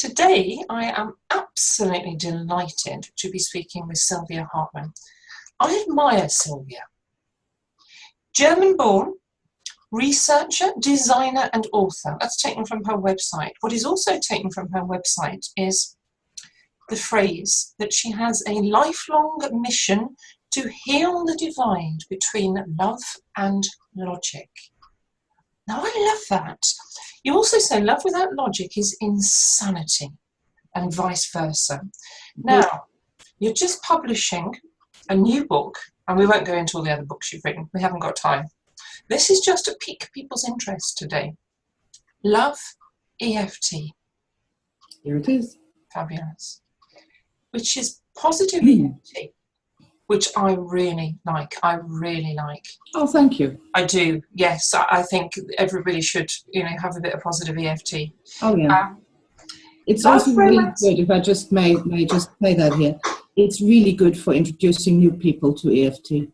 Today, I am absolutely delighted to be speaking with Silvia Hartmann. I admire Silvia. German-born, researcher, designer and author. That's taken from her website. What is also taken from her website is the phrase that she has a lifelong mission to heal the divide between love and logic. Now, I love that. You also say love without logic is insanity, and vice versa. Now, you're just publishing a new book, and we won't go into all the other books you've written. We haven't got time. This is just to pique people's interest today. Love EFT. Here it is. Fabulous. Which is positive EFT, which I really like. Oh, thank you. I do. Yes, I think everybody should, have a bit of positive EFT. Oh, yeah. It's also really good, if I just may just say that here, it's really good for introducing new people to EFT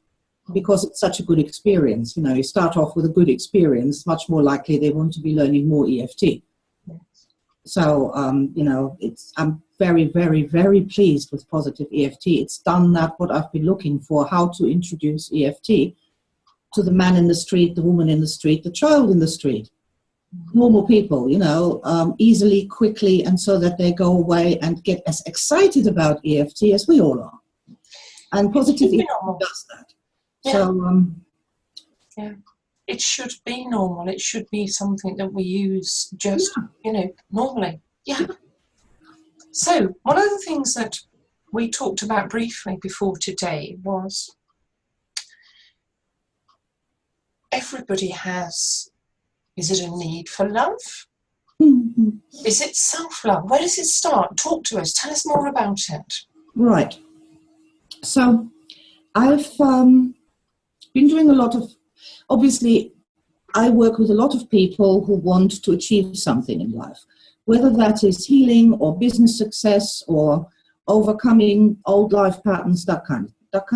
because it's such a good experience. You start off with a good experience, much more likely they want to be learning more EFT. Yes. So, I'm very, very, very pleased with positive EFT. It's done that what I've been looking for, how to introduce EFT to the man in the street, the woman in the street, the child in the street, normal people, easily, quickly, and so that they go away and get as excited about EFT as we all are. And positive EFT does that. Yeah. So, yeah, it should be normal. It should be something that we use just, normally. Yeah. So, one of the things that we talked about briefly before today was everybody has, is it a need for love? Mm-hmm. Is it self-love? Where does it start? Talk to us. Tell us more about it. Right. So, I've been doing a lot of, obviously, I work with a lot of people who want to achieve something in life, whether that is healing or business success or overcoming old life patterns, that kind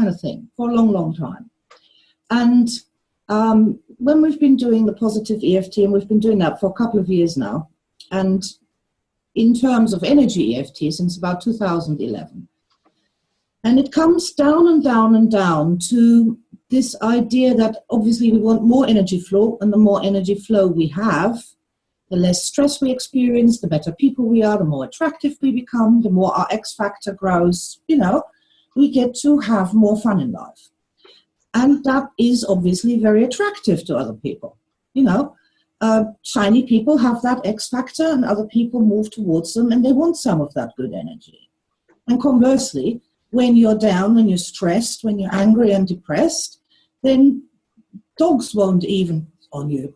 of thing, for a long, long time. And when we've been doing the positive EFT, and we've been doing that for a couple of years now, and in terms of energy EFT since about 2011, and it comes down and down and down to this idea that obviously we want more energy flow, and the more energy flow we have, the less stress we experience, the better people we are, the more attractive we become, the more our X factor grows, we get to have more fun in life. And that is obviously very attractive to other people. Shiny people have that X factor and other people move towards them and they want some of that good energy. And conversely, when you're down, when you're stressed, when you're angry and depressed, then dogs won't even on you.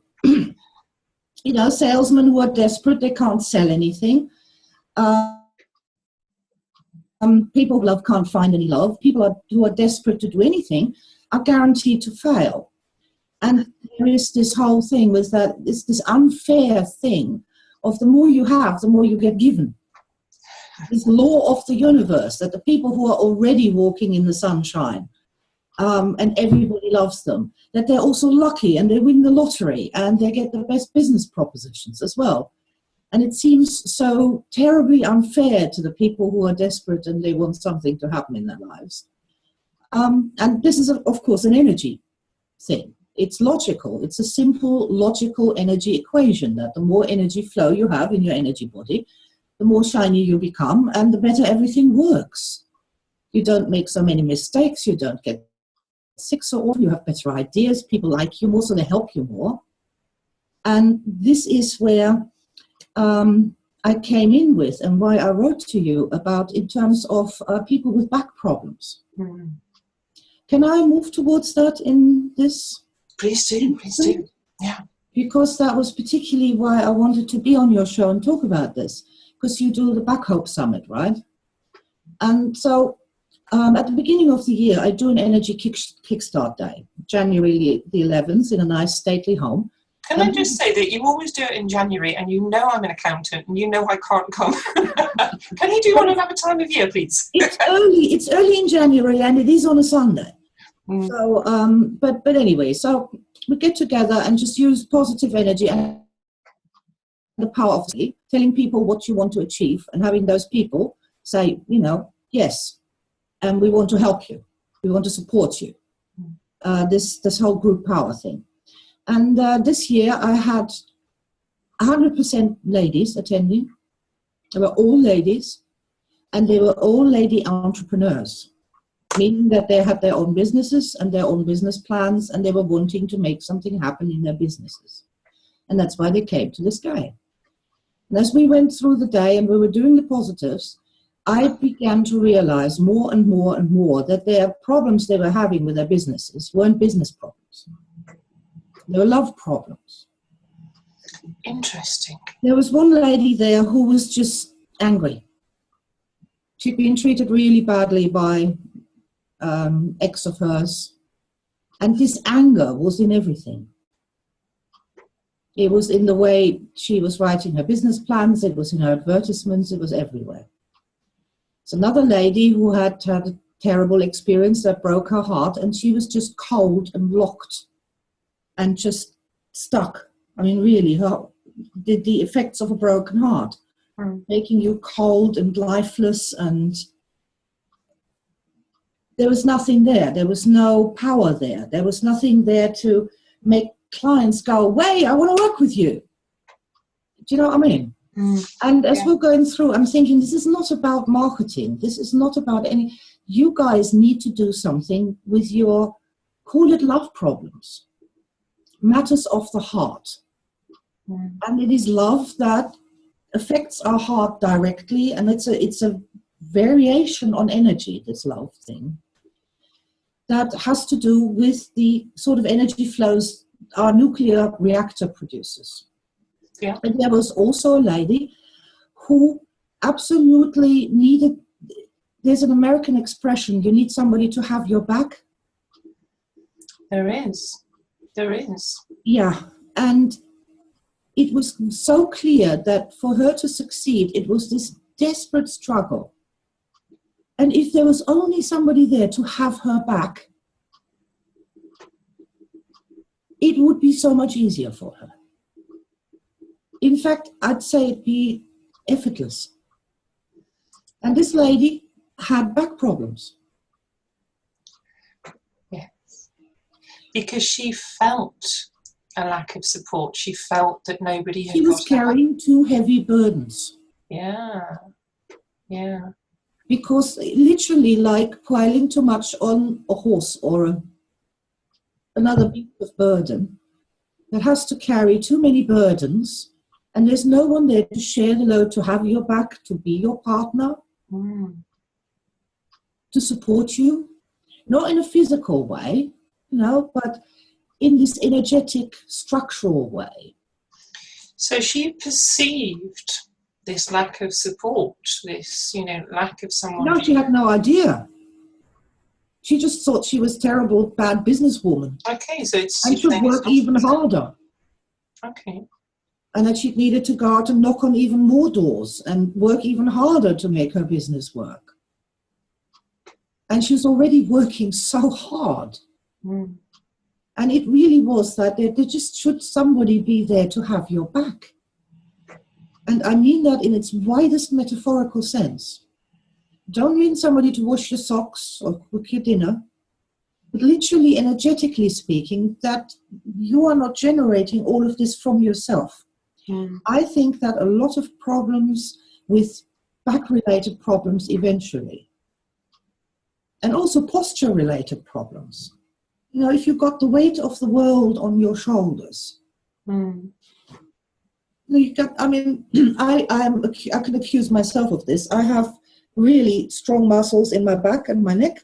Salesmen who are desperate, they can't sell anything. People who love can't find any love. People who are desperate to do anything are guaranteed to fail. And there is this whole thing with that, it's this unfair thing of the more you have, the more you get given. This law of the universe, that the people who are already walking in the sunshine, and everybody loves them, that they're also lucky and they win the lottery and they get the best business propositions as well. And it seems so terribly unfair to the people who are desperate and they want something to happen in their lives. And this is, of course, an energy thing. It's logical. It's a simple, logical energy equation that the more energy flow you have in your energy body, the more shiny you become and the better everything works. You don't make so many mistakes. You don't get sick so often. You have better ideas. People like you more, so they help you more. And this is where I came in with and why I wrote to you about in terms of people with back problems. Mm. Can I move towards that in this? Please do. Yeah. Because that was particularly why I wanted to be on your show and talk about this. Because you do the Back Hope Summit, right? And so at the beginning of the year, I do an energy kickstart day, January the 11th, in a nice stately home. Can I just say that you always do it in January, and I'm an accountant, and I can't come. Can you do one another time of year, please? It's early in January, and it is on a Sunday. Mm. So, but anyway, so we get together and just use positive energy and the power of the telling people what you want to achieve and having those people say, yes, and we want to help you. We want to support you. This whole group power thing. And this year I had 100% ladies attending. They were all ladies, and they were all lady entrepreneurs, meaning that they had their own businesses and their own business plans, and they were wanting to make something happen in their businesses. And that's why they came to this guy. And as we went through the day and we were doing the positives, I began to realize more and more and more that their problems they were having with their businesses weren't business problems. They were love problems. Interesting. There was one lady there who was just angry. She'd been treated really badly by ex of hers. And this anger was in everything. It was in the way she was writing her business plans. It was in her advertisements. It was everywhere. It's another lady who had had a terrible experience that broke her heart, and she was just cold and locked and just stuck. I mean, really, the effects of a broken heart, making you cold and lifeless, and there was nothing there. There was no power there. There was nothing there to make clients go, "Wait, I want to work with you." Do you know what I mean? And as we're going through, I'm thinking, this is not about marketing. This is not about any. You guys need to do something with your, call it love problems, matters of the heart. And it is love that affects our heart directly, and it's a variation on energy, this love thing, that has to do with the sort of energy flows our nuclear reactor produces. Yeah. And there was also a lady who absolutely needed, there's an American expression, you need somebody to have your back. There is. Yeah, and it was so clear that for her to succeed, it was this desperate struggle. And if there was only somebody there to have her back, it would be so much easier for her. In fact, I'd say it'd be effortless. And this lady had back problems. Yes. Because she felt a lack of support. She felt that nobody had. She was carrying too heavy burdens. Yeah. Because literally like piling too much on a horse or another beast of burden that has to carry too many burdens, and there's no one there to share the load, to have your back, to be your partner, to support you, not in a physical way, but in this energetic, structural way. So she perceived this lack of support, this, lack of someone. No, she had no idea. She just thought she was terrible, bad businesswoman. Okay, so it's... And should work even harder. Okay. And that she needed to go out and knock on even more doors and work even harder to make her business work. And she was already working so hard. And it really was that there just should somebody be there to have your back. And I mean that in its widest metaphorical sense. Don't mean somebody to wash your socks or cook your dinner, but literally, energetically speaking, that you are not generating all of this from yourself. I think that a lot of problems with back-related problems eventually, and also posture-related problems. If you've got the weight of the world on your shoulders, I can accuse myself of this. I have really strong muscles in my back and my neck,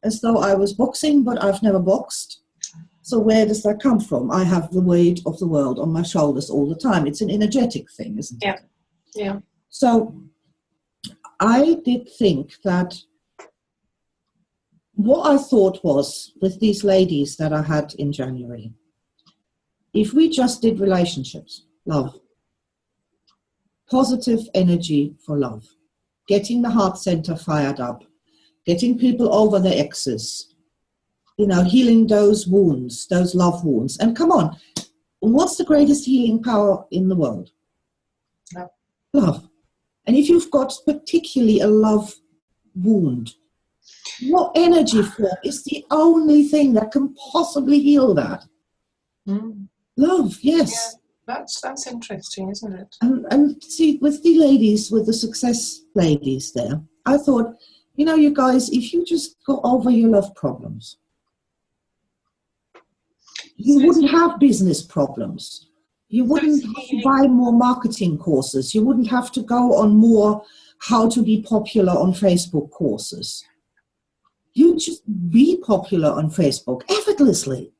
as though I was boxing, but I've never boxed. So where does that come from? I have the weight of the world on my shoulders all the time. It's an energetic thing, isn't it? Yeah. So I did think that what I thought was, with these ladies that I had in January, if we just did relationships, love, positive energy for love, getting the heart center fired up, getting people over their exes, healing those wounds, those love wounds. And come on, what's the greatest healing power in the world? Love. Love. And if you've got particularly a love wound, your energy form is the only thing that can possibly heal that. Love, yes. Yeah, that's interesting, isn't it? And see, with the ladies, with the success ladies there, I thought, you know, you guys, if you just go over your love problems, you wouldn't have business problems. You wouldn't have to buy more marketing courses. You wouldn't have to go on more how to be popular on Facebook courses. You just be popular on Facebook effortlessly.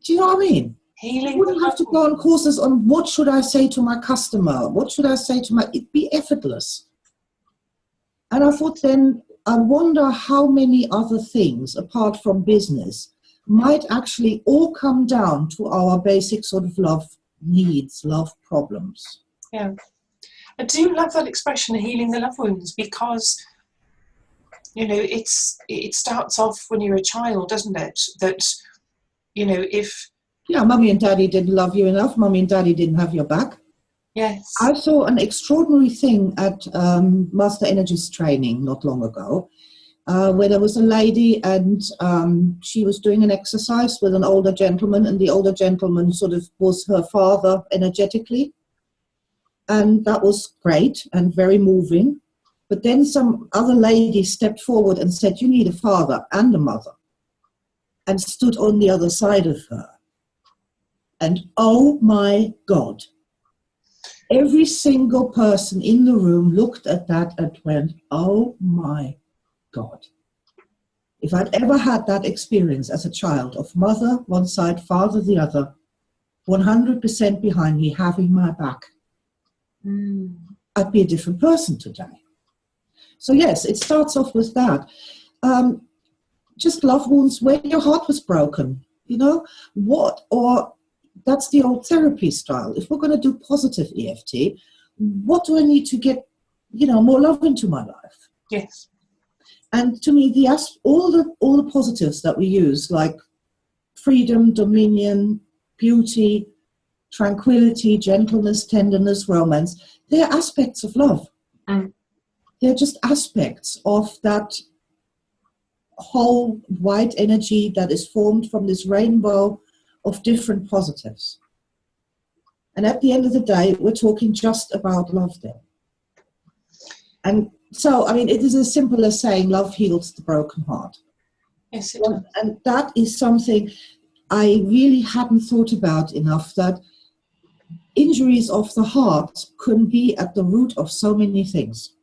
Do you know what I mean? Healing. You wouldn't have to go on courses on what should I say to my customer? What should I say to my... It'd be effortless. And I thought then, I wonder how many other things, apart from business, might actually all come down to our basic sort of love needs, love problems. Yeah. I do love that expression, healing the love wounds, because, you know, it starts off when you're a child, doesn't it? That, you know, if... Yeah, mummy and daddy didn't love you enough, mummy and daddy didn't have your back. Yes. I saw an extraordinary thing at Master Energies training not long ago, where there was a lady and she was doing an exercise with an older gentleman, and the older gentleman sort of was her father energetically. And that was great and very moving. But then some other lady stepped forward and said, you need a father and a mother, and stood on the other side of her. And oh my God, every single person in the room looked at that and went, oh my God. If I'd ever had that experience as a child of mother one side, father the other, 100% behind me, having my back, I'd be a different person today. So yes, it starts off with that. Just love wounds where your heart was broken, you know, that's the old therapy style. If we're going to do positive EFT, what do I need to get, you know, more love into my life? Yes. And to me, all the positives that we use, like freedom, dominion, beauty, tranquility, gentleness, tenderness, romance, they're aspects of love. They're just aspects of that whole white energy that is formed from this rainbow of different positives. And at the end of the day, we're talking just about love there. And so, I mean, it is as simple as saying love heals the broken heart. Yes, it does. And that is something I really hadn't thought about enough, that injuries of the heart can be at the root of so many things.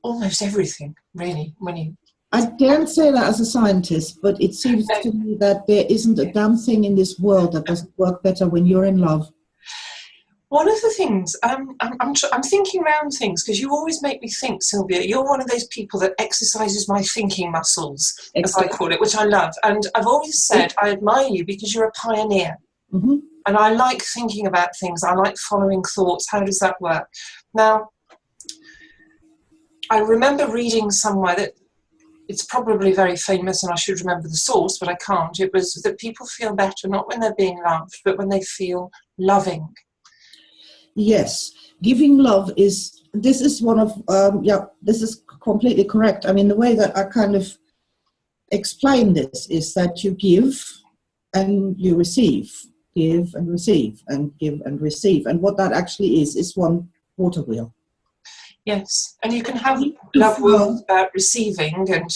Almost everything, really, when you... I daren't say that as a scientist, but it seems to me that there isn't a damn thing in this world that doesn't work better when you're in love. One of the things, I'm thinking around things, because you always make me think, Silvia. You're one of those people that exercises my thinking muscles, as I call it, which I love. And I've always said I admire you because you're a pioneer. Mm-hmm. And I like thinking about things. I like following thoughts. How does that work? Now, I remember reading somewhere that it's probably very famous, and I should remember the source, but I can't. It was that people feel better not when they're being loved, but when they feel loving. Yes, giving love this is one of, this is completely correct. I mean, the way that I kind of explain this is that you give and you receive, give and receive, and give and receive. And what that actually is one water wheel. Yes, and you can have love wounds about receiving, and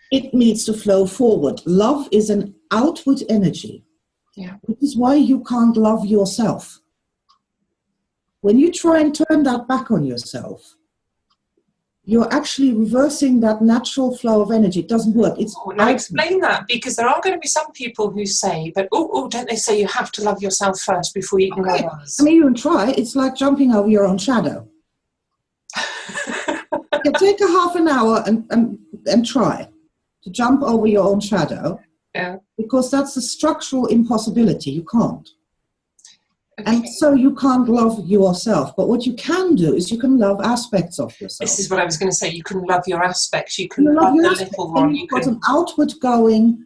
it needs to flow forward. Love is an outward energy. Yeah. Which is why you can't love yourself. When you try and turn that back on yourself, you're actually reversing that natural flow of energy. It doesn't work. Now explain that, because there are going to be some people who say, but don't they say you have to love yourself first before you can love others? I mean, you can try. It's like jumping over your own shadow. You take a half an hour and try to jump over your own shadow. Yeah. Because that's a structural impossibility. You can't. Okay. And so you can't love yourself. But what you can do is you can love aspects of yourself. This is what I was going to say. You can love your aspects. You can love the little one. You've got an outward going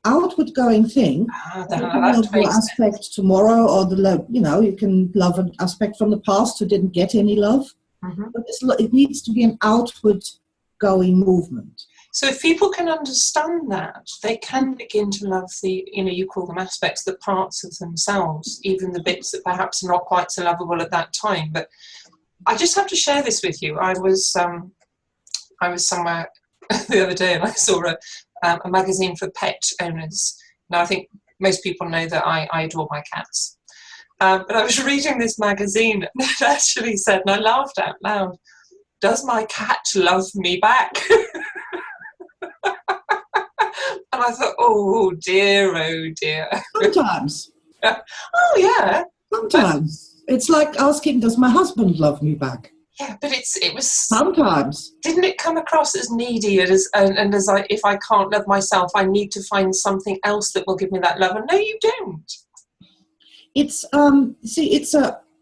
outward going thing. You can love your aspect tomorrow, or you can love an aspect from the past who didn't get any love. But it needs to be an outward going movement. So if people can understand that, they can begin to love the, you call them aspects, the parts of themselves, even the bits that perhaps are not quite so lovable at that time. But I just have to share this with you. I was somewhere the other day and I saw a magazine for pet owners. Now, I think most people know that I adore my cats. But I was reading this magazine and it actually said, and I laughed out loud, "Does my cat love me back?" And I thought, oh dear, oh dear. Sometimes. Oh yeah. Sometimes. It's like asking, does my husband love me back? Yeah, but it was sometimes. Didn't it come across as needy and as if I can't love myself, I need to find something else that will give me that love? And no, you don't. It's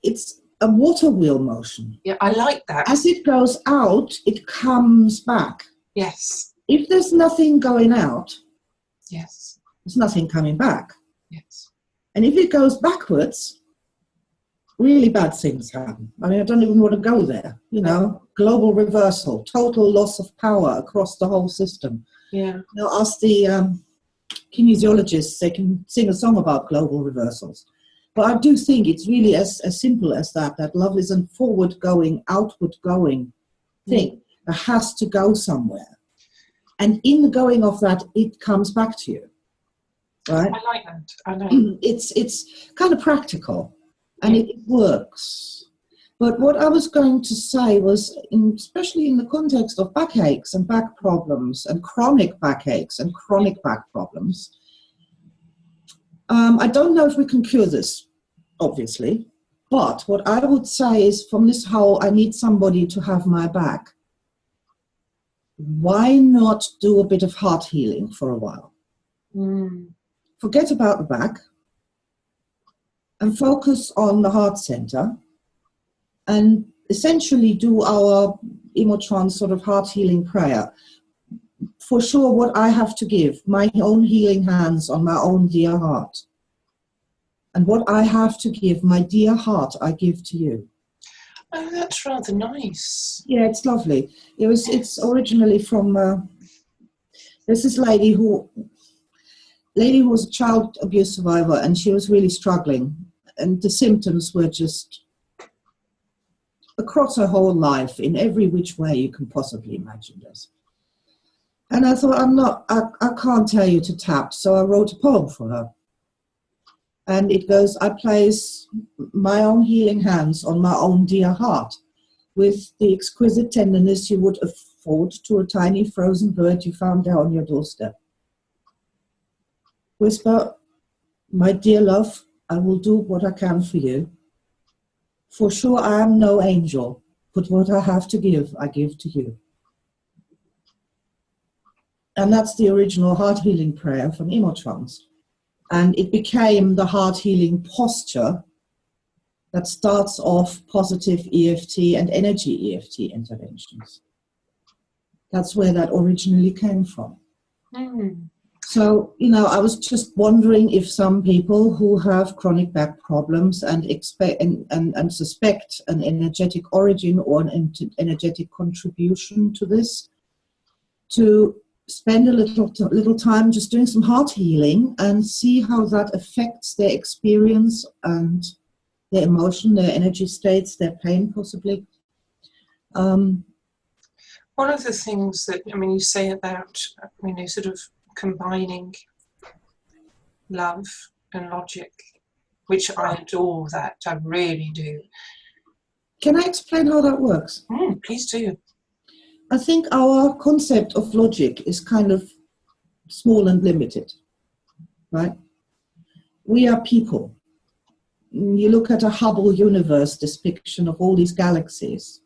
it's a water wheel motion. Yeah, I like that. As it goes out, it comes back. Yes. If there's nothing going out, yes, there's nothing coming back. Yes. And if it goes backwards, really bad things happen. I mean, I don't even want to go there. Global reversal, total loss of power across the whole system. Yeah. Ask the kinesiologists, they can sing a song about global reversals. But I do think it's really as simple as that love is a forward-going, outward-going thing that has to go somewhere. And in the going of that, it comes back to you, right? I like that. I know. It's kind of practical, and it works. But what I was going to say was, especially in the context of backaches and back problems and chronic backaches and chronic back problems, I don't know if we can cure this, obviously. But what I would say is, from this whole, I need somebody to have my back, why not do a bit of heart healing for a while? Forget about the back and focus on the heart center and essentially do our Emotrance sort of heart healing prayer. For sure, what I have to give, my own healing hands on my own dear heart. And what I have to give, my dear heart, I give to you. Oh, that's rather nice. Yeah, it's lovely. It's originally from there's this lady who was a child abuse survivor, and she was really struggling, and the symptoms were just across her whole life in every which way you can possibly imagine this. And I thought, I can't tell you to tap, so I wrote a poem for her. And it goes, I place my own healing hands on my own dear heart with the exquisite tenderness you would afford to a tiny frozen bird you found there on your doorstep. Whisper, my dear love, I will do what I can for you. For sure I am no angel, but what I have to give, I give to you. And that's the original heart healing prayer from Emotrance. And it became the heart healing posture that starts off positive EFT and energy EFT interventions. That's where that originally came from. So, I was just wondering if some people who have chronic back problems and suspect an energetic origin or an energetic contribution to this, to spend a little time just doing some heart healing and see how that affects their experience and their emotion, their energy states, their pain possibly. One of the things that, you say about, sort of combining love and logic, which I adore that, I really do. Can I explain how that works? Please do. I think our concept of logic is kind of small and limited, right? We are people. You look at a Hubble universe depiction of all these galaxies.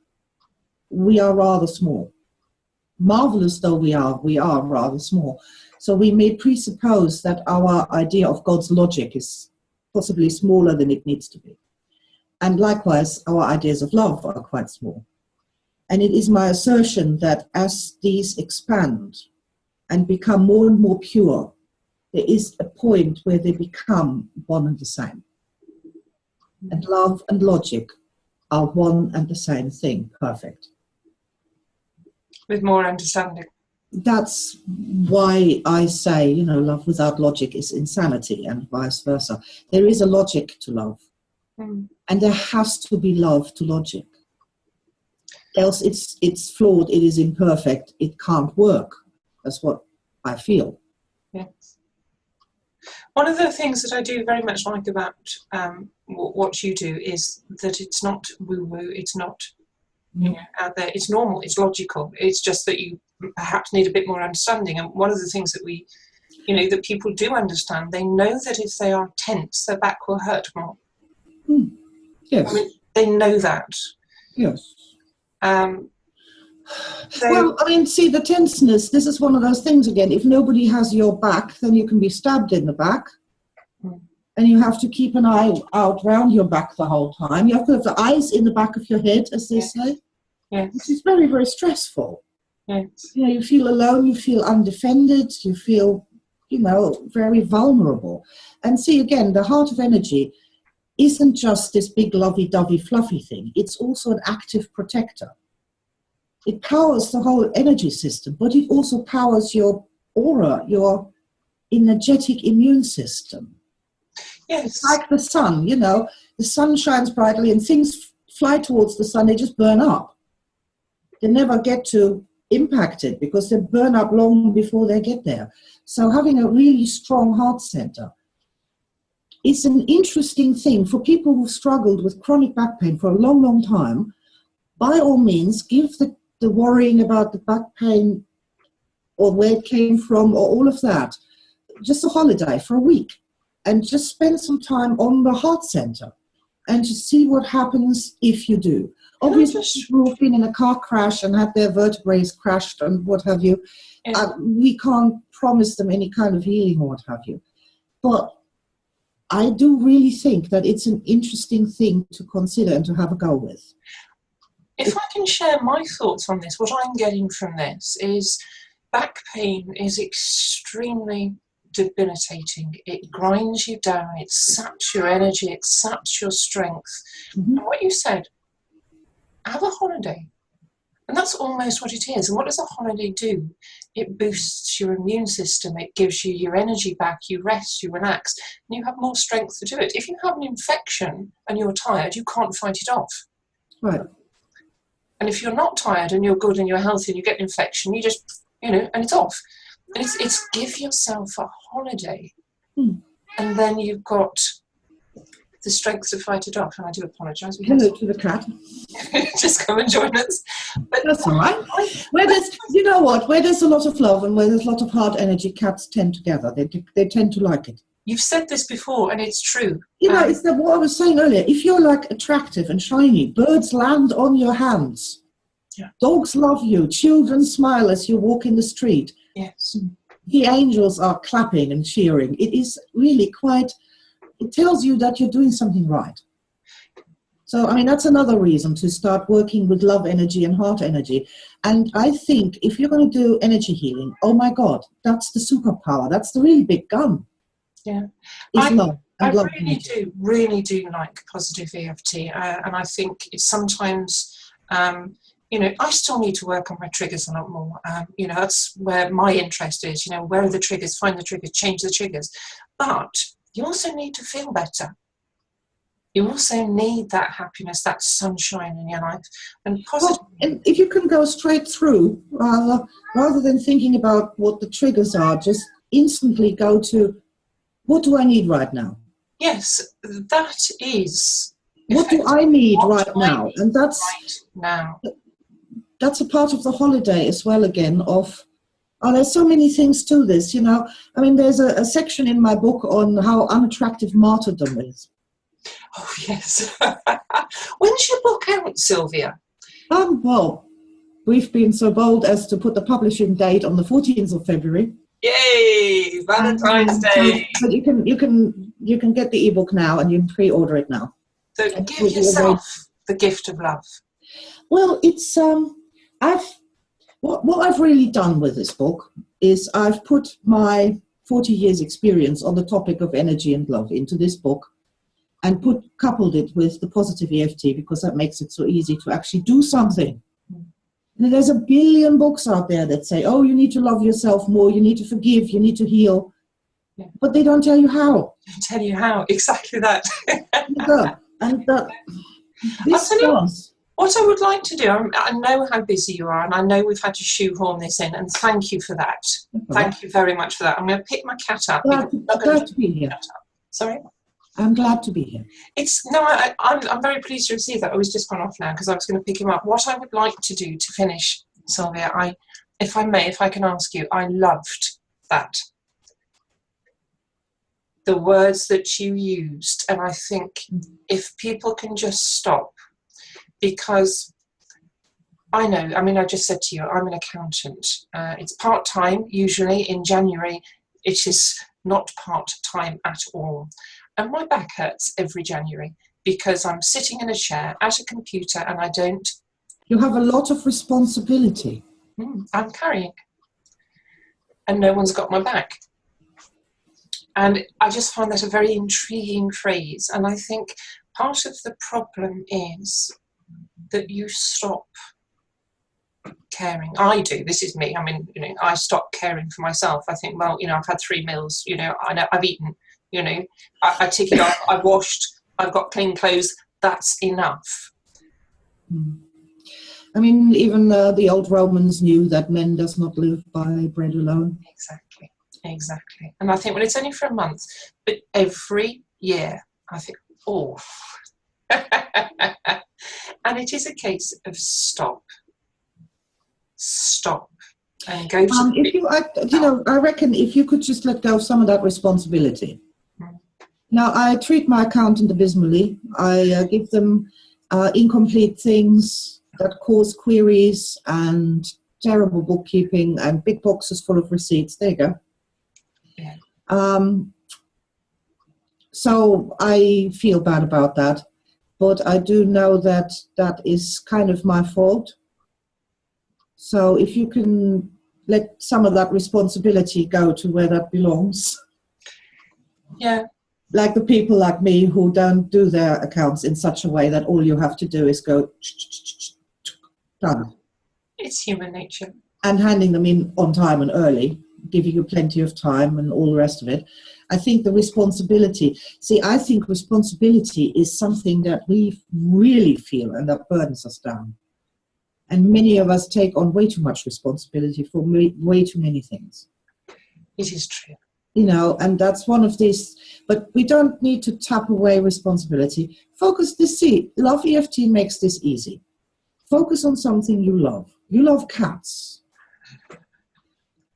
We are rather small. Marvelous though we are rather small. So we may presuppose that our idea of God's logic is possibly smaller than it needs to be. And likewise, our ideas of love are quite small. And it is my assertion that as these expand and become more and more pure there is a point where they become one and the same. And love and logic are one and the same thing. Perfect. With more understanding. That's why I say, you know, love without logic is insanity, and vice versa. There is a logic to love. And there has to be love to logic. Else it's flawed, it is imperfect, it can't work. That's what I feel. Yes. One of the things that I do very much like about what you do is that it's not woo-woo, it's not out there, it's normal, it's logical. It's just that you perhaps need a bit more understanding. And one of the things that we, you know, that people do understand, they know that if they are tense, their back will hurt more. Yes. I mean, they know that. Yes. Well, I mean, see, the tenseness, this is one of those things again. If nobody has your back, then you can be stabbed in the back. And you have to keep an eye out round your back the whole time. You have to have the eyes in the back of your head, as they say. Yes. Which is very, very stressful. Yes. You know, you feel alone, you feel undefended, you feel, you know, very vulnerable. And see, again, the heart of energy isn't just this big lovey-dovey fluffy thing. It's also an active protector. It powers the whole energy system, but it also powers your aura, your energetic immune system. Yes. It's like the sun, you know, the sun shines brightly and things fly towards the sun, they just burn up. They never get to impact it because they burn up long before they get there. So having a really strong heart center is an interesting thing for people who've struggled with chronic back pain for a long, long time. By all means, give the worrying about the back pain or where it came from or all of that just a holiday for a week and just spend some time on the heart center and just see what happens if you do. Obviously, people who've been in a car crash and had their vertebrae crashed and what have you, we can't promise them any kind of healing or what have you. But I do really think that it's an interesting thing to consider and to have a go with. If I can share my thoughts on this, what I'm getting from this is back pain is extremely debilitating. It grinds you down, it saps your energy, it saps your strength. And what you said, have a holiday. And that's almost what it is. And what does a holiday do? It boosts your immune system, it gives you your energy back, you rest, you relax, and you have more strength to do it. If you have an infection and you're tired, you can't fight it off. Right. And if you're not tired and you're good and you're healthy and you get an infection, you just, you know, and it's off. And it's give yourself a holiday. And then you've got the strength to fight it off. And I do apologise. Hello to the cat. Just come and join us. But that's all right. Where there's, you know what, where there's a lot of love and where there's a lot of heart energy, cats tend together. They tend to like it. You've said this before, and it's true. You know, it's what I was saying earlier. If you're like attractive and shiny, birds land on your hands. Yeah. Dogs love you. Children smile as you walk in the street. Yes. The angels are clapping and cheering. It is really quite, it tells you that you're doing something right. So, I mean, that's another reason to start working with love energy and heart energy. And I think if you're going to do energy healing, oh my God, that's the superpower. That's the really big gun. Yeah, I really do like positive EFT, and I think it's sometimes, you know, I still need to work on my triggers a lot more. You know, that's where my interest is. You know, where are the triggers? Find the triggers, change the triggers. But you also need to feel better. You also need that happiness, that sunshine in your life, and positive. Well, and if you can go straight through, rather than thinking about what the triggers are, just instantly go to, what do I need right now? Yes, that is. What do I need right now? And that's right now. That's a part of the holiday as well. Again, of there's so many things to this. You know, I mean, there's a section in my book on how unattractive martyrdom is. Oh yes. When's your book out, Sylvia? Well, we've been so bold as to put the publishing date on the 14th of February. Yay! Valentine's Day. So you can get the ebook now and you can pre-order it now. So give yourself the gift of love. Well, it's what I've really done with this book is I've put my 40 years experience on the topic of energy and love into this book and coupled it with the positive EFT, because that makes it so easy to actually do something. And there's a billion books out there that say, oh, you need to love yourself more, you need to forgive, you need to heal. Yeah. But they don't tell you how. They tell you how, exactly that. And this does. What I would like to do, I know how busy you are, and I know we've had to shoehorn this in, and thank you for that. Okay. Thank you very much for that. I'm going to pick my cat up. Glad to be here. Sorry? I'm glad to be here. I'm very pleased to receive that. Oh, he's just gone off now because I was going to pick him up. What I would like to do to finish, Silvia, if I can ask you, I loved that. The words that you used, and I think if people can just stop, because I know, I just said to you, I'm an accountant. It's part-time, usually. In January, it is not part-time at all. And my back hurts every January because I'm sitting in a chair at a computer and I don't... You have a lot of responsibility. I'm carrying. And no one's got my back. And I just find that a very intriguing phrase. And I think part of the problem is that you stop caring. I do. This is me. I stop caring for myself. I think, well, I've had 3 meals. I know I've eaten. I tick it off. I've washed. I've got clean clothes. That's enough. Even the old Romans knew that man does not live by bread alone. Exactly. And I think when it's only for a month, but every year, I think, oh. And it is a case of stop, and go to. I reckon if you could just let go of some of that responsibility. Now, I treat my accountant abysmally. I give them incomplete things that cause queries and terrible bookkeeping and big boxes full of receipts. There you go. Yeah. So I feel bad about that, but I do know that that is kind of my fault. So if you can let some of that responsibility go to where that belongs. Yeah. Like the people like me who don't do their accounts in such a way that all you have to do is go done. It's human nature. And handing them in on time and early, giving you plenty of time and all the rest of it. I think the responsibility, I think responsibility is something that we really feel and that burdens us down. And many of us take on way too much responsibility for way too many things. It is true. And that's one of these, but we don't need to tap away responsibility. Focus Love EFT makes this easy. Focus on something you love. You love cats.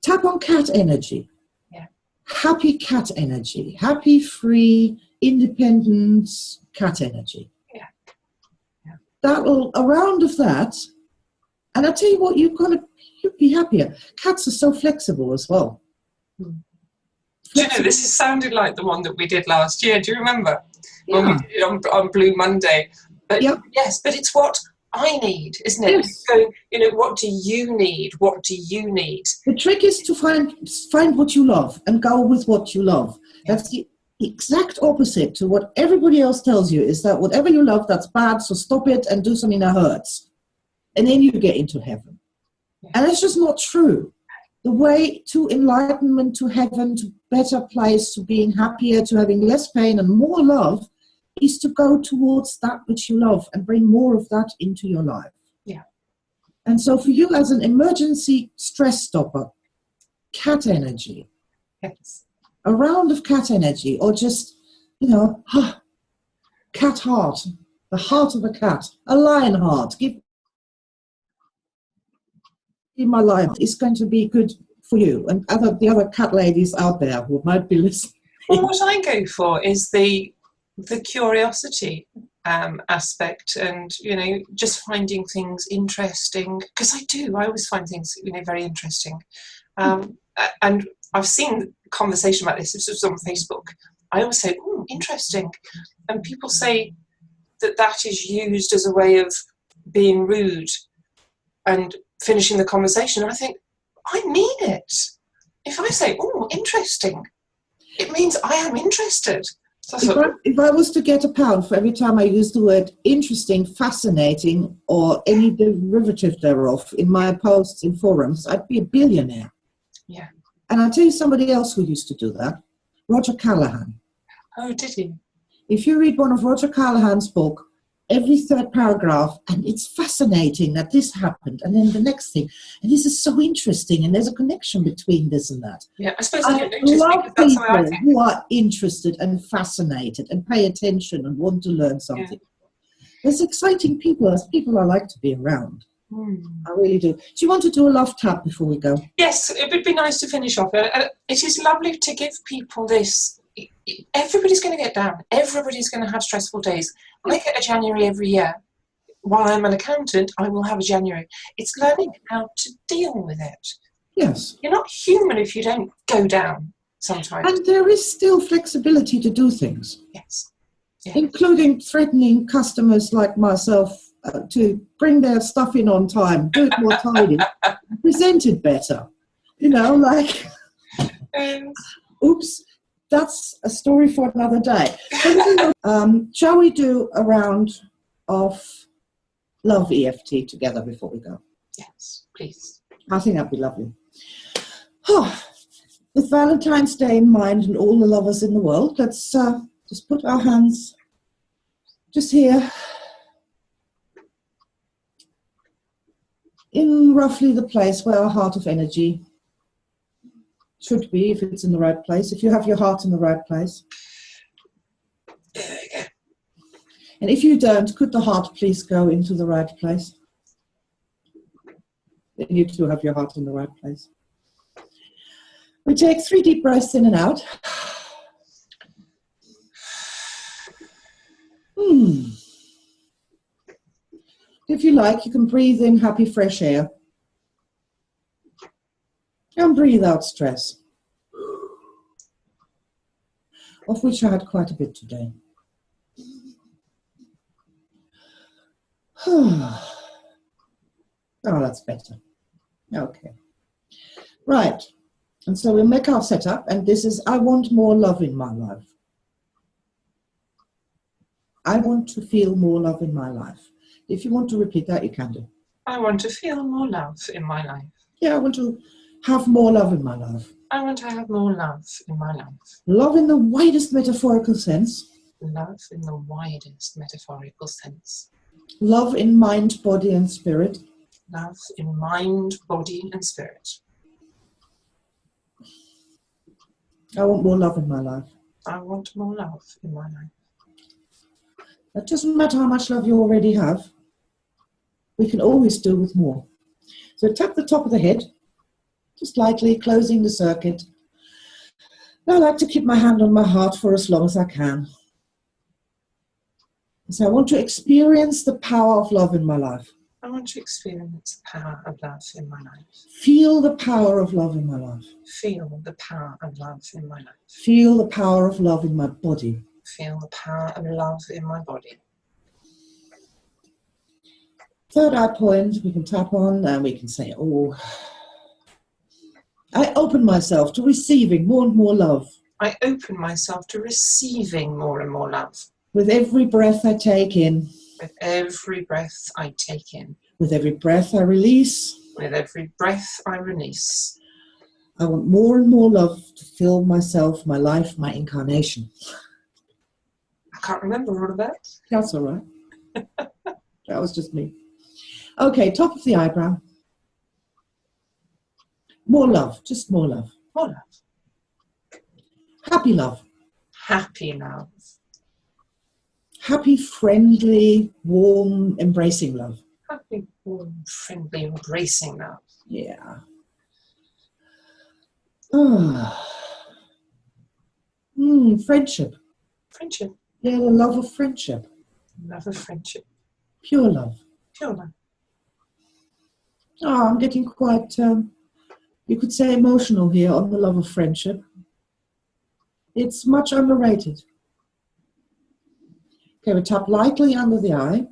Tap on cat energy. Yeah. Happy cat energy. Happy, free, independent cat energy. Yeah. That will, a round of that, and I'll tell you what, you'll be happier. Cats are so flexible as well. Do you know, this has sounded like the one that we did last year. Do you remember? Yeah. When we did it on Blue Monday. But yes, but it's what I need, isn't it? Yes. So, what do you need? What do you need? The trick is to find what you love and go with what you love. Yes. That's the exact opposite to what everybody else tells you, is that whatever you love, that's bad, so stop it and do something that hurts. And then you get into heaven. Yes. And it's just not true. The way to enlightenment, to heaven, to better place, to being happier, to having less pain and more love, is to go towards that which you love and bring more of that into your life. Yeah. And so for you as an emergency stress stopper, cat energy. Yes. A round of cat energy, or just, cat heart, the heart of a cat, a lion heart. Give my life is going to be good for you and the other cat ladies out there who might be listening. Well, what I go for is the curiosity aspect, and just finding things interesting, because I always find things very interesting, and I've seen conversation about this was on Facebook. I always say interesting, and people say that is used as a way of being rude and finishing the conversation. I think, I mean it. if I say, oh, interesting, it means I am interested. So if I was to get £1 for every time I use the word interesting, fascinating, or any derivative thereof in my posts in forums, I'd be a billionaire. Yeah. And I'll tell you somebody else who used to do that, Roger Callahan. Oh, did he? If you read one of Roger Callahan's book, every third paragraph, and it's fascinating that this happened, and then the next thing, and this is so interesting, and there's a connection between this and that. Yeah, I suppose I don't notice love because that's how I people think. who are interested and fascinated and pay attention and want to learn something. Yeah. There's exciting people. There's people I like to be around. I really do. Do you want to do a love tap before we go? Yes, it would be nice to finish off. It is lovely to give people this. Everybody's going to get down. Everybody's going to have stressful days. I get a January every year. While I'm an accountant, I will have a January. It's learning how to deal with it. Yes. You're not human if you don't go down sometimes. And there is still flexibility to do things. Yes. Yeah. Including threatening customers like myself to bring their stuff in on time, do it more tidy, present it better. You know, like, oops. That's a story for another day. Shall we do a round of love EFT together before we go? Yes, please. I think that'd be lovely. With Valentine's Day in mind and all the lovers in the world, let's just put our hands just here in roughly the place where our heart of energy should be, if it's in the right place, if you have your heart in the right place. And if you don't, could the heart please go into the right place? Then you too have your heart in the right place. We take 3 deep breaths in and out. If you like, you can breathe in happy, fresh air. And breathe out stress, of which I had quite a bit today. Oh, that's better. Okay. Right. And so we'll make our setup, and this is, I want more love in my life. I want to feel more love in my life. If you want to repeat that, you can do. I want to feel more love in my life. Yeah, I want to have more love in my life. I want to have more love in my life. Love in the widest metaphorical sense. Love in the widest metaphorical sense. Love in mind, body, and spirit. Love in mind, body, and spirit. I want more love in my life. I want more love in my life. It doesn't matter how much love you already have. We can always do with more. So tap the top of the head, just lightly closing the circuit. I like to keep my hand on my heart for as long as I can. So I want to experience the power of love in my life. I want to experience the power of love in my life. Feel the power of love in my life. Feel the power of love in my life. Feel the power of love in my body. Feel the power of love in my body. Third eye point we can tap on, and we can say, oh, I open myself to receiving more and more love. I open myself to receiving more and more love. With every breath I take in. With every breath I take in. With every breath I release. With every breath I release. I want more and more love to fill myself, my life, my incarnation. I can't remember all of that. That's all right. That was just me. Okay, top of the eyebrow. More love, just more love. More love. Happy love. Happy love. Happy, friendly, warm, embracing love. Happy, warm, friendly, embracing love. Yeah. Friendship. Friendship. Yeah, the love of friendship. Love of friendship. Pure love. Pure love. Oh, I'm getting quite, you could say, emotional here on the love of friendship. It's much underrated. Okay, we tap lightly under the eye.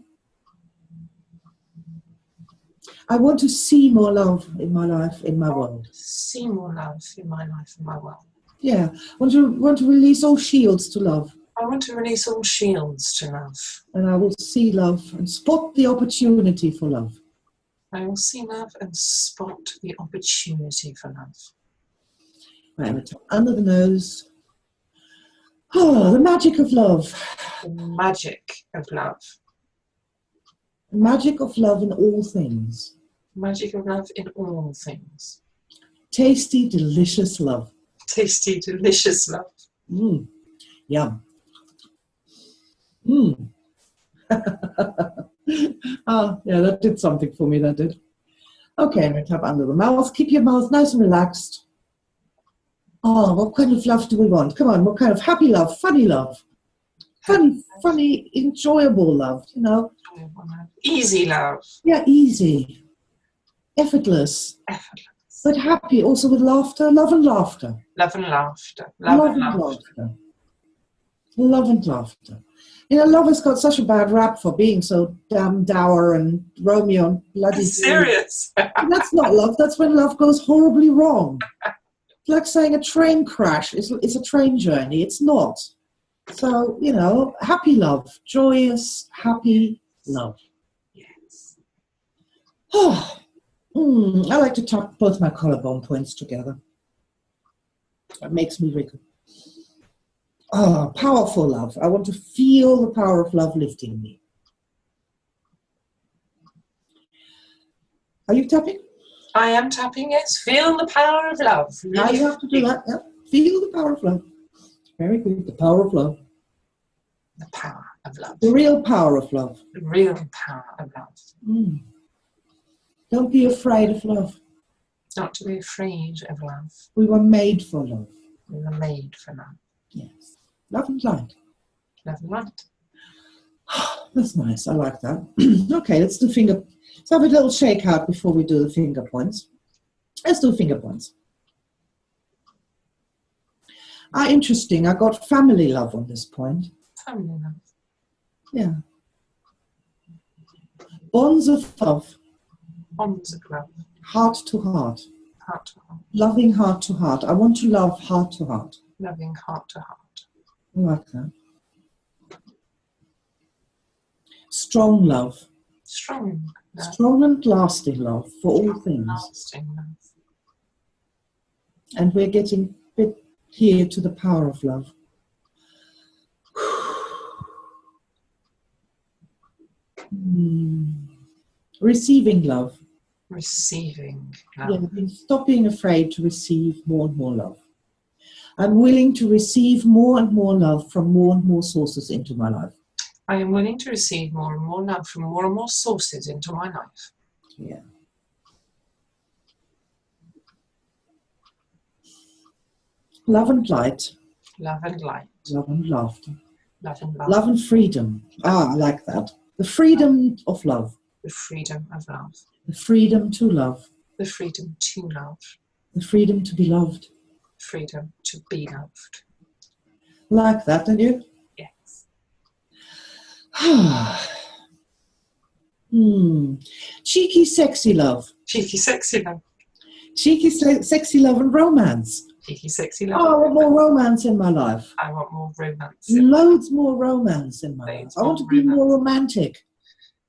I want to see more love in my life, in my world. See more love in my life and my world. Yeah. Want to release all shields to love. I want to release all shields to love. And I will see love and spot the opportunity for love. I will see love and spot the opportunity for love. Right, under the nose. Oh, the magic of love. The magic of love. The magic of love in all things. Magic of love in all things. Tasty, delicious love. Tasty, delicious love. Yum. Oh, yeah, that did something for me, that did. Okay, I'm going to tap under the mouth. Keep your mouth nice and relaxed. Oh, what kind of love do we want? Come on, what kind of happy love, funny love? Funny, enjoyable love, you know? Easy love. Yeah, easy. Effortless. Effortless. But happy, also with laughter, love and laughter. Love and laughter. Love and laughter. Love and laughter. You know, love has got such a bad rap for being so damn dour and Romeo and bloody... Serious? That's not love. That's when love goes horribly wrong. It's like saying a train crash is a train journey. It's not. So, you know, happy love. Joyous, happy love. Yes. Oh, I like to tap both my collarbone points together. That makes me wriggle. Oh, powerful love. I want to feel the power of love lifting me. Are you tapping? I am tapping, yes. Feel the power of love. Now you have to do that. Yeah. Feel the power of love. Very good. The power of love. The power of love. The real power of love. The real power of love. Don't be afraid of love. Not to be afraid of love. We were made for love. We were made for love. Yes. Love and light. Love and light. That's nice. I like that. Okay, let's do let's have a little shake out before we do the finger points. Let's do finger points. Interesting. I got family love on this point. Family love. Yeah. Bonds of love. Bonds of love. Heart to heart. Heart to heart. Loving heart to heart. I want to love heart to heart. Loving heart to heart. I like that. Strong love. Strong love. Strong and lasting love for all things. Lasting love. And we're getting a bit here to the power of love. Receiving love. Receiving love. Yeah, stop being afraid to receive more and more love. I'm willing to receive more and more love from more and more sources into my life. I am willing to receive more and more love from more and more sources into my life. Yeah. Love and light. Love and light. Love and laughter. Love and love. Love and freedom. I like that. The freedom of love. The freedom of love. The freedom to love. The freedom to love. The freedom to be loved. Freedom to be loved. Like that, don't you? Yes. Cheeky, sexy love. Cheeky, sexy love. Cheeky, sexy love and romance. Cheeky, sexy love. Oh, I want more romance in my life. I want more romance. Loads more romance in my life. I want to be more romantic.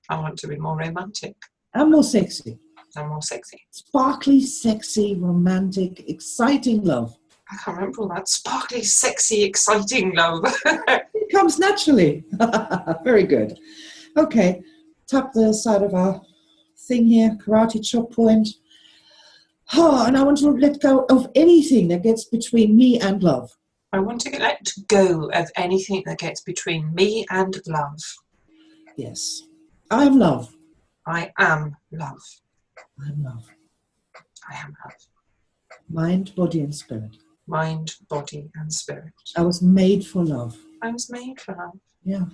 I want to be more romantic. And more sexy. And more sexy. Sparkly, sexy, romantic, exciting love. I can't remember all that. Sparkly, sexy, exciting love. It comes naturally. Very good. Okay, tap the side of our thing here, karate chop point. And I want to let go of anything that gets between me and love. I want to let go of anything that gets between me and love. Yes. I am love. I am love. I am love. I am love. Mind, body and spirit. Mind, body and spirit. I was made for love. I was made for love. Yeah.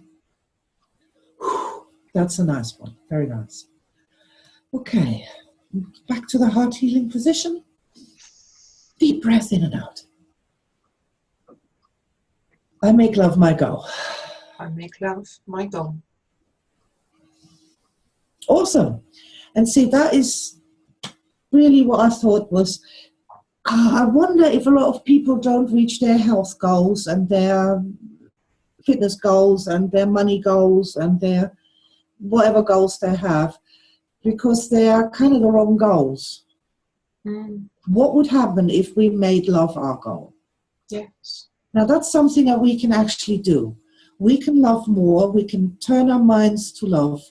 That's a nice one. Very nice. Okay. Back to the heart healing position. Deep breath in and out. I make love my goal. I make love my goal. Awesome. And see, that is really what I thought was, I wonder if a lot of people don't reach their health goals and their fitness goals and their money goals and their whatever goals they have, because they are kind of the wrong goals. What would happen if we made love our goal? Yes. Now that's something that we can actually do. We can love more. We can turn our minds to love.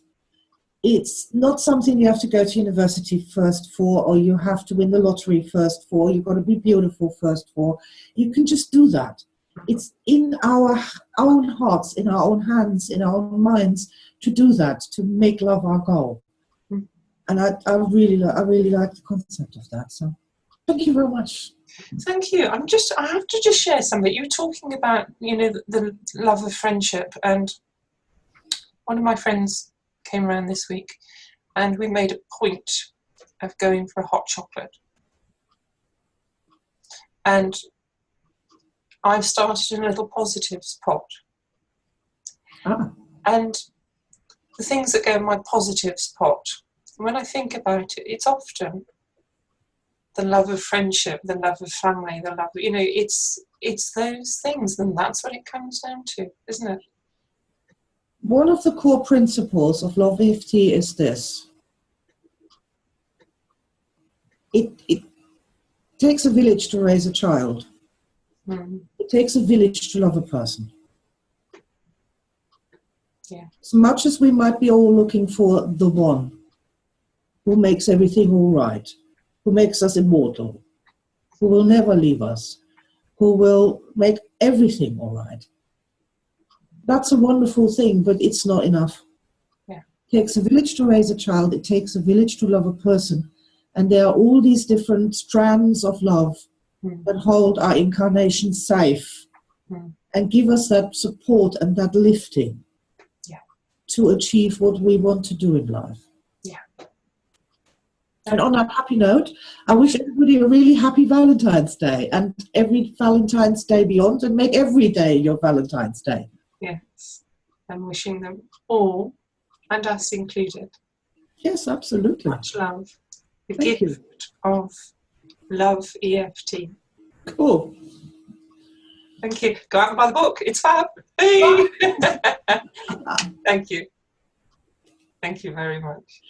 It's not something you have to go to university first for, or you have to win the lottery first for. You've got to be beautiful first for. You can just do that. It's in our own hearts, in our own hands, in our own minds to do that, to make love our goal. And I really like the concept of that. So thank you very much. Thank you. I have to just share something. You were talking about, the love of friendship, and one of my friends came around this week and we made a point of going for a hot chocolate. And I've started a little positives pot. And the things that go in my positives pot, when I think about it, it's often the love of friendship, the love of family, the love, it's those things, and that's what it comes down to, isn't it? One of the core principles of Love EFT is this. It takes a village to raise a child. It takes a village to love a person. Yeah. As much as we might be all looking for the one who makes everything all right, who makes us immortal, who will never leave us, who will make everything all right. That's a wonderful thing, but it's not enough. Yeah. It takes a village to raise a child. It takes a village to love a person. And there are all these different strands of love that hold our incarnation safe and give us that support and that lifting to achieve what we want to do in life. Yeah. And on that happy note, I wish everybody a really happy Valentine's Day, and every Valentine's Day beyond, and make every day your Valentine's Day. Yes. I'm wishing them all, and us included, Yes, absolutely. much love. The Thank gift of Love EFT. Cool. Thank you. Go out and buy the book. It's fab. Hey. Thank you. Thank you very much.